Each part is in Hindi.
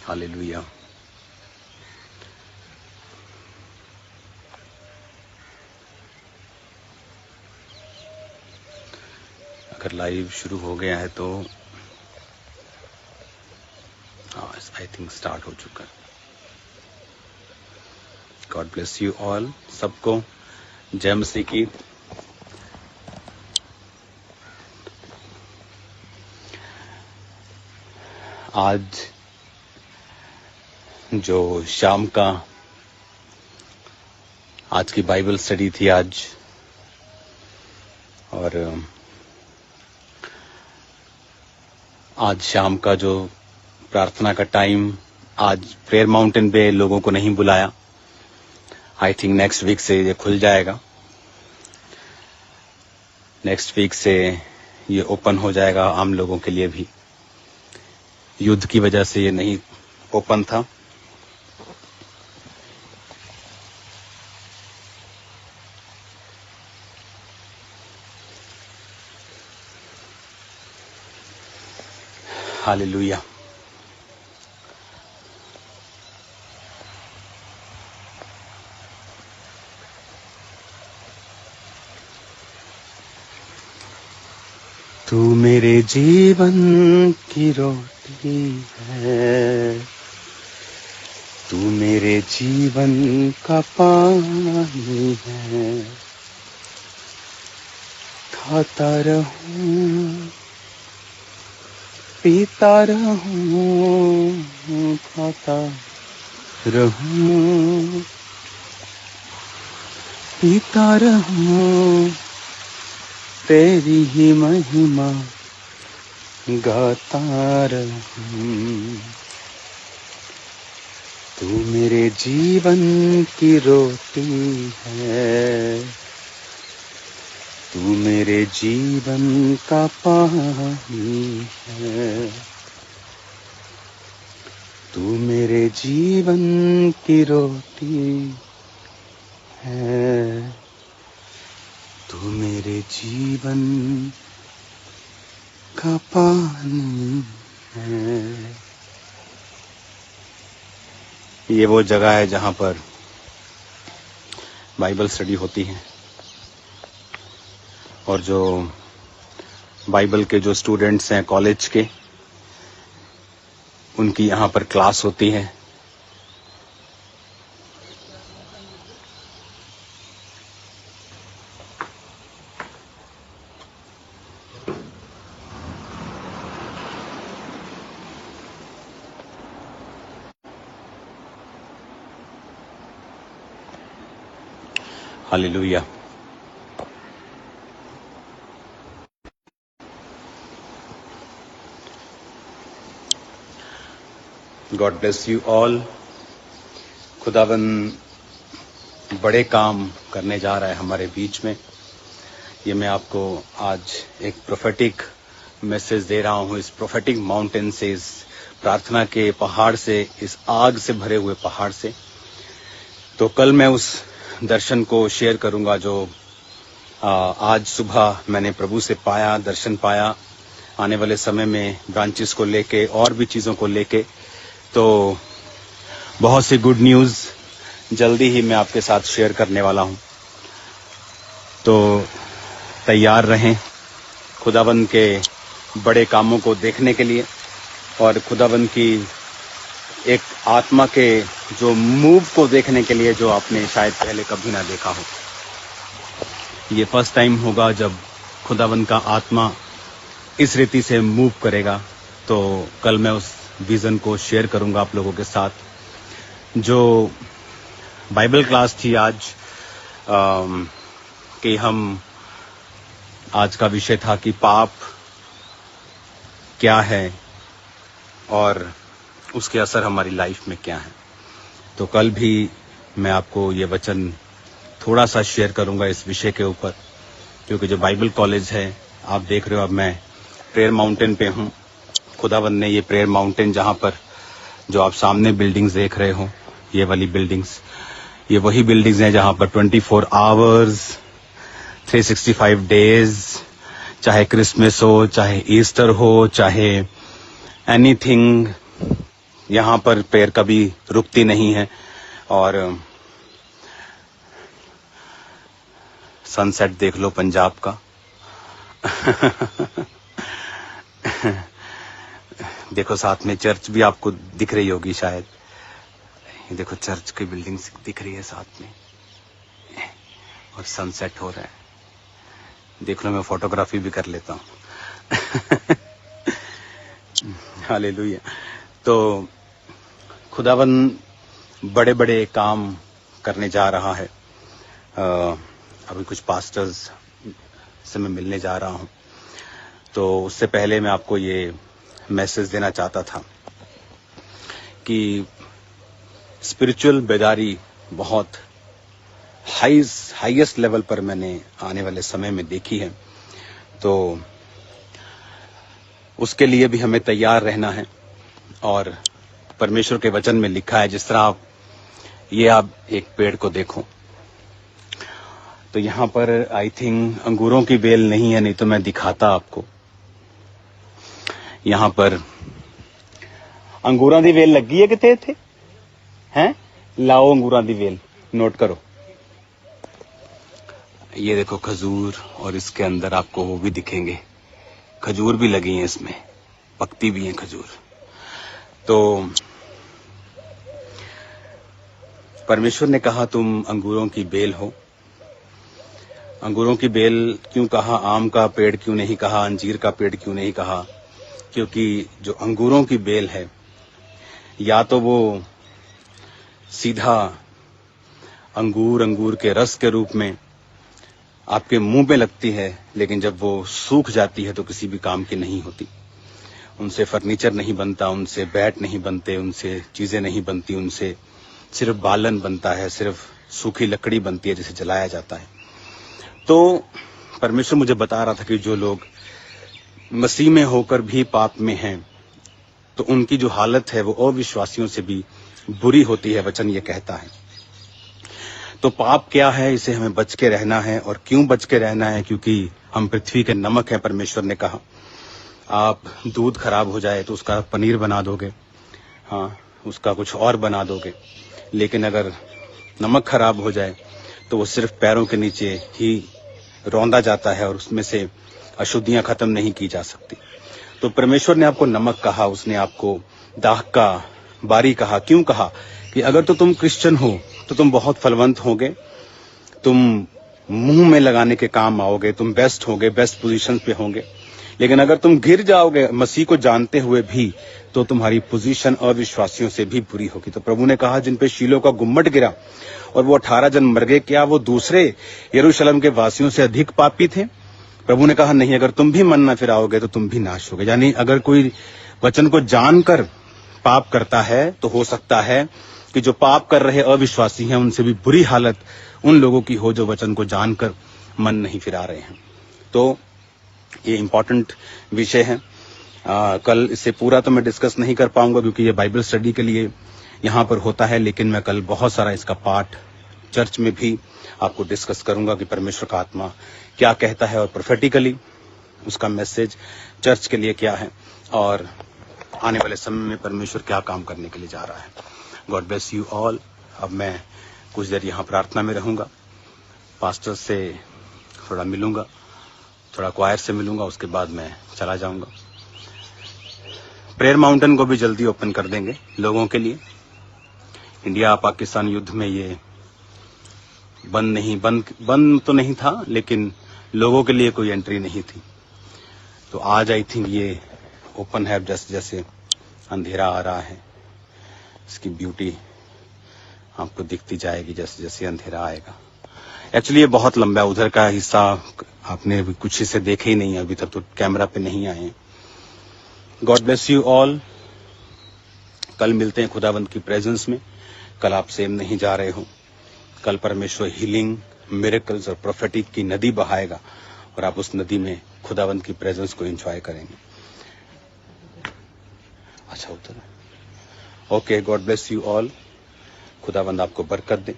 हालेलुया। अगर लाइव शुरू हो गया है तो हाँ, आई थिंक स्टार्ट हो चुका है। गॉड ब्लेस यू ऑल, सबको जय मसीह की। आज जो शाम का आज की बाइबल स्टडी थी आज, और आज शाम का जो प्रार्थना का टाइम, आज प्रेयर माउंटेन पे लोगों को नहीं बुलाया। आई थिंक नेक्स्ट वीक से ये खुल जाएगा, नेक्स्ट वीक से ये ओपन हो जाएगा आम लोगों के लिए भी। युद्ध की वजह से ये नहीं ओपन था। हालेलुया। तू मेरे जीवन की रोटी है, तू मेरे जीवन का पानी है। खाता रहूं, पीता रहूं, खाता रहूं, पीता रहूं, तेरी ही महिमा गाता रहूं। तू मेरे जीवन की रोटी है, तू मेरे जीवन का पानी है। तू मेरे जीवन की रोटी है, तू मेरे जीवन का पानी है। ये वो जगह है जहाँ पर बाइबल स्टडी होती है, और जो बाइबल के जो स्टूडेंट्स हैं कॉलेज के, उनकी यहाँ पर क्लास होती है। Hallelujah. God bless you all. खुदावन बड़े काम करने जा रहा है हमारे बीच में। ये मैं आपको आज एक प्रोफेटिक मैसेज दे रहा हूँ, इस प्रोफेटिक माउंटेन से, इस प्रार्थना के पहाड़ से, इस आग से भरे हुए पहाड़ से। तो कल मैं उस दर्शन को शेयर करूंगा जो आज सुबह मैंने प्रभु से पाया, दर्शन पाया। आने वाले समय में ब्रांचेस को लेके और भी चीज़ों को लेके, तो बहुत सी गुड न्यूज़ जल्दी ही मैं आपके साथ शेयर करने वाला हूं। तो तैयार रहें खुदावन के बड़े कामों को देखने के लिए, और खुदावन की एक आत्मा के जो मूव को देखने के लिए, जो आपने शायद पहले कभी ना देखा हो। ये फर्स्ट टाइम होगा जब खुदावन का आत्मा इस रीति से मूव करेगा। तो कल मैं उस विजन को शेयर करूंगा आप लोगों के साथ। जो बाइबल क्लास थी आज, कि हम आज का विषय था कि पाप क्या है और उसके असर हमारी लाइफ में क्या है। तो कल भी मैं आपको ये वचन थोड़ा सा शेयर करूंगा इस विषय के ऊपर, क्योंकि जो बाइबल कॉलेज है, आप देख रहे हो अब मैं प्रेयर माउंटेन पे हूँ। खुदावन ने ये प्रेयर माउंटेन, जहाँ पर जो आप सामने बिल्डिंग्स देख रहे हो, ये वाली बिल्डिंग्स, ये वही बिल्डिंग्स हैं जहाँ पर 24 आवर्स 365 डेज, चाहे क्रिसमस हो, चाहे ईस्टर हो, चाहे एनीथिंग, यहाँ पर प्रेयर कभी रुकती नहीं है और सनसेट देख लो पंजाब का। देखो साथ में चर्च भी आपको दिख रही होगी शायद। ये देखो चर्च की बिल्डिंग दिख रही है साथ में और सनसेट हो रहा है। देख लो मैं फोटोग्राफी भी कर लेता हूँ। हालेलुया। तो खुदावन बड़े बड़े काम करने जा रहा है। अभी कुछ पास्टर्स से मैं मिलने जा रहा हूँ, तो उससे पहले मैं आपको ये मैसेज देना चाहता था कि स्पिरिचुअल बेदारी बहुत हाईएस्ट लेवल पर मैंने आने वाले समय में देखी है। तो उसके लिए भी हमें तैयार रहना है और परमेश्वर के वचन में लिखा है, जिस तरह आप एक पेड़ को देखो तो यहाँ पर आई थिंक अंगूरों की बेल नहीं है, नहीं तो मैं दिखाता आपको। यहाँ पर अंगूरों की बेल लगी है कितने थे हैं? लाओ अंगूरों की बेल नोट करो। ये देखो खजूर, और इसके अंदर आपको वो भी दिखेंगे, खजूर भी लगी हैं, इसमें पकती भी हैं खजूर। तो परमेश्वर ने कहा तुम अंगूरों की बेल हो। अंगूरों की बेल क्यों कहा? आम का पेड़ क्यों नहीं कहा? अंजीर का पेड़ क्यों नहीं कहा? क्योंकि जो अंगूरों की बेल है, या तो वो सीधा अंगूर के रस के रूप में आपके मुंह पे लगती है, लेकिन जब वो सूख जाती है तो किसी भी काम की नहीं होती। उनसे फर्नीचर नहीं बनता, उनसे बैट नहीं बनते, उनसे चीजें नहीं बनती, उनसे सिर्फ बालन बनता है, सिर्फ सूखी लकड़ी बनती है जिसे जलाया जाता है। तो परमेश्वर मुझे बता रहा था कि जो लोग मसीह में होकर भी पाप में हैं, तो उनकी जो हालत है वो अविश्वासियों से भी बुरी होती है, वचन ये कहता है। तो पाप क्या है, इसे हमें बच के रहना है। और क्यों बच के रहना है? क्योंकि हम पृथ्वी के नमक हैं। परमेश्वर ने कहा आप दूध खराब हो जाए तो उसका पनीर बना दोगे, हाँ, उसका कुछ और बना दोगे, लेकिन अगर नमक खराब हो जाए तो वो सिर्फ पैरों के नीचे ही रौंदा जाता है और उसमें से अशुद्धियां खत्म नहीं की जा सकती। तो परमेश्वर ने आपको नमक कहा, उसने आपको दाख का बारी कहा। क्यों कहा? कि अगर तो तुम क्रिश्चियन हो तो तुम बहुत फलवंत होगे, तुम मुंह में लगाने के काम आओगे, तुम बेस्ट होगे, बेस्ट पोजीशन पे होंगे। लेकिन अगर तुम गिर जाओगे मसीह को जानते हुए भी, तो तुम्हारी पोजीशन अविश्वासियों से भी बुरी होगी। तो प्रभु ने कहा जिन पे शीलो का गुम्मट गिरा और वो 18 जन मर गए, क्या वो दूसरे यरूशलेम के वासियों से अधिक पापी थे? प्रभु ने कहा नहीं, अगर तुम भी मन न फिराओगे तो तुम भी नाश होगे। यानी अगर कोई वचन को जानकर पाप करता है तो हो सकता है कि जो पाप कर रहे अविश्वासी हैं उनसे भी बुरी हालत उन लोगों की हो जो वचन को जानकर मन नहीं फिरा रहे हैं। तो ये इम्पोर्टेंट विषय है। कल इससे पूरा तो मैं डिस्कस नहीं कर पाऊंगा क्योंकि ये बाइबल स्टडी के लिए यहाँ पर होता है, लेकिन मैं कल बहुत सारा इसका पाठ चर्च में भी आपको डिस्कस करूंगा कि परमेश्वर का आत्मा क्या कहता है और प्रोफेटिकली उसका मैसेज चर्च के लिए क्या है और आने वाले समय में परमेश्वर क्या काम करने के लिए जा रहा है। God bless you all. अब मैं कुछ देर यहाँ प्रार्थना में रहूंगा, पास्टर से थोड़ा मिलूंगा, थोड़ा क्वायर से मिलूंगा, उसके बाद मैं चला जाऊंगा। प्रेयर माउंटेन को भी जल्दी ओपन कर देंगे लोगों के लिए। इंडिया पाकिस्तान युद्ध में ये बंद तो नहीं था, लेकिन लोगों के लिए कोई एंट्री नहीं थी। तो आज आई थिंक ये ओपन है। जैसे जैसे अंधेरा आ रहा है, इसकी ब्यूटी आपको दिखती जाएगी जैसे जैसे अंधेरा आएगा। एक्चुअली ये बहुत लंबा है, उधर का हिस्सा आपने अभी कुछ हिस्से देखे ही नहीं है, अभी तक तो कैमरा पे नहीं आए हैं। God bless you all. कल मिलते हैं खुदावंत की प्रेजेंस में। कल आप सेम नहीं जा रहे हो। कल परमेश्वर हीलिंग, मिरेकल्स और प्रोफेटिक की नदी बहाएगा और आप उस नदी में खुदावंत की प्रेजेंस को एंजॉय करेंगे। अच्छा उधर। Okay, God bless you all. खुदावंत आपको बरकत दे।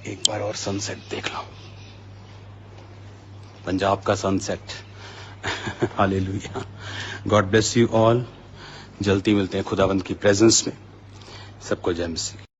एक बार और सनसेट देख लो, पंजाब का sunset. Hallelujah. God bless you all. जल्दी मिलते हैं खुदावंद की प्रेजेंस में। सबको जय मसीह।